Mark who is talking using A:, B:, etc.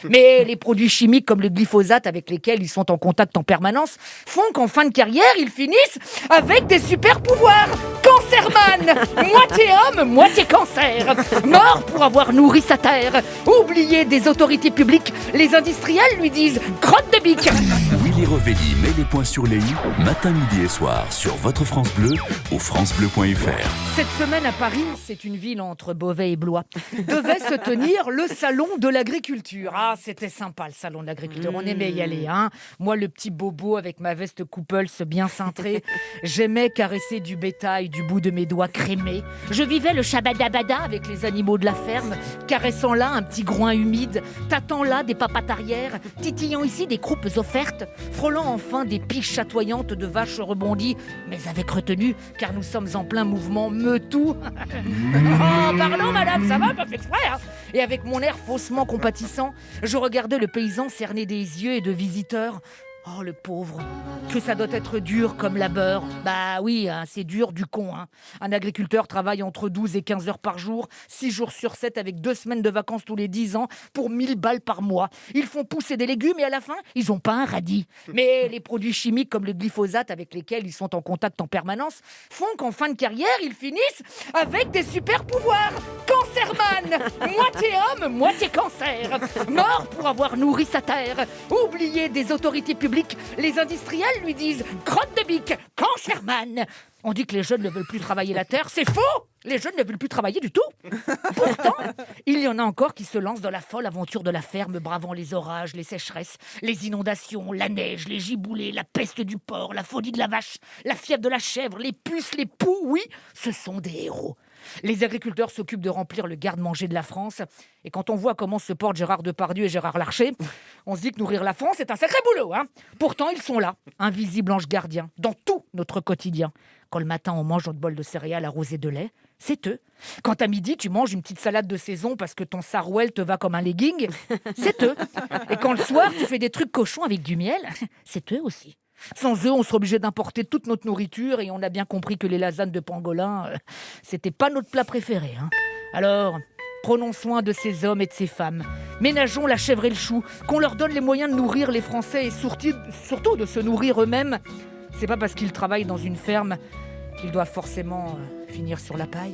A: Mais les produits chimiques comme le glyphosate avec lesquels ils sont en contact en permanence font qu'en fin de carrière, ils finissent avec des super pouvoirs. Cancerman, moitié homme, moitié cancer. Mort pour avoir nourri sa terre. Oublié des autorités publiques, les industriels lui disent crotte de bique.
B: Willy Rovelli met les points sur les i, matin, midi et soir sur votre France Bleu ou francebleu.fr.
A: Cette semaine à Paris, c'est une ville entre Beauvais et Blois, devait se tenir le salon de l'agriculture. Ah, c'était sympa le salon de l'agriculture, on aimait y aller. Hein. Moi, le petit bobo avec ma veste Couples bien cintrée, j'aimais caresser du bétail du bout de mes doigts crémés. Je vivais le shabadabada avec les animaux de la ferme, caressant là un petit groin humide, tâtant là des papates arrière, titillant ici des croupes offertes, frôlant enfin des piches chatoyantes de vaches rebondies, mais avec retenue, car nous sommes en plein mouvement me-tout. Oh, pardon madame, ça va, pas fait exprès, hein. Et avec mon air faussement compatissant, je regardais le paysan cerner des yeux et de visiteurs. Oh, le pauvre, que ça doit être dur comme labeur. Bah oui, hein, c'est dur du con. Hein. Un agriculteur travaille entre 12 et 15 heures par jour, 6 jours sur 7 avec 2 semaines de vacances tous les 10 ans pour 1000 balles par mois. Ils font pousser des légumes et à la fin, ils n'ont pas un radis. Mais les produits chimiques comme le glyphosate avec lesquels ils sont en contact en permanence font qu'en fin de carrière, ils finissent avec des super pouvoirs. Cancerman, moitié homme, moitié cancer. Mort pour avoir nourri sa terre. Oublié des autorités publiques, les industriels lui disent crotte de bique, Cancerman. On dit que les jeunes ne veulent plus travailler la terre, c'est faux. Les jeunes ne veulent plus travailler du tout. Pourtant, il y en a encore qui se lancent dans la folle aventure de la ferme, bravant les orages, les sécheresses, les inondations, la neige, les giboulées, la peste du porc, la folie de la vache, la fièvre de la chèvre, les puces, les poux. Oui, ce sont des héros. Les agriculteurs s'occupent de remplir le garde-manger de la France. Et quand on voit comment se portent Gérard Depardieu et Gérard Larcher, on se dit que nourrir la France, c'est un sacré boulot. Hein. Pourtant, ils sont là, invisibles anges gardiens, dans tout notre quotidien. Quand le matin, on mange notre bol de céréales arrosé de lait, c'est eux. Quand à midi, tu manges une petite salade de saison parce que ton sarouel te va comme un legging, c'est eux. Et quand le soir, tu fais des trucs cochons avec du miel, c'est eux aussi. Sans eux, on serait obligé d'importer toute notre nourriture et on a bien compris que les lasagnes de pangolin, c'était pas notre plat préféré. Hein. Alors, prenons soin de ces hommes et de ces femmes. Ménageons la chèvre et le chou, qu'on leur donne les moyens de nourrir les Français et surtout de se nourrir eux-mêmes. C'est pas parce qu'ils travaillent dans une ferme qu'ils doivent forcément finir sur la paille.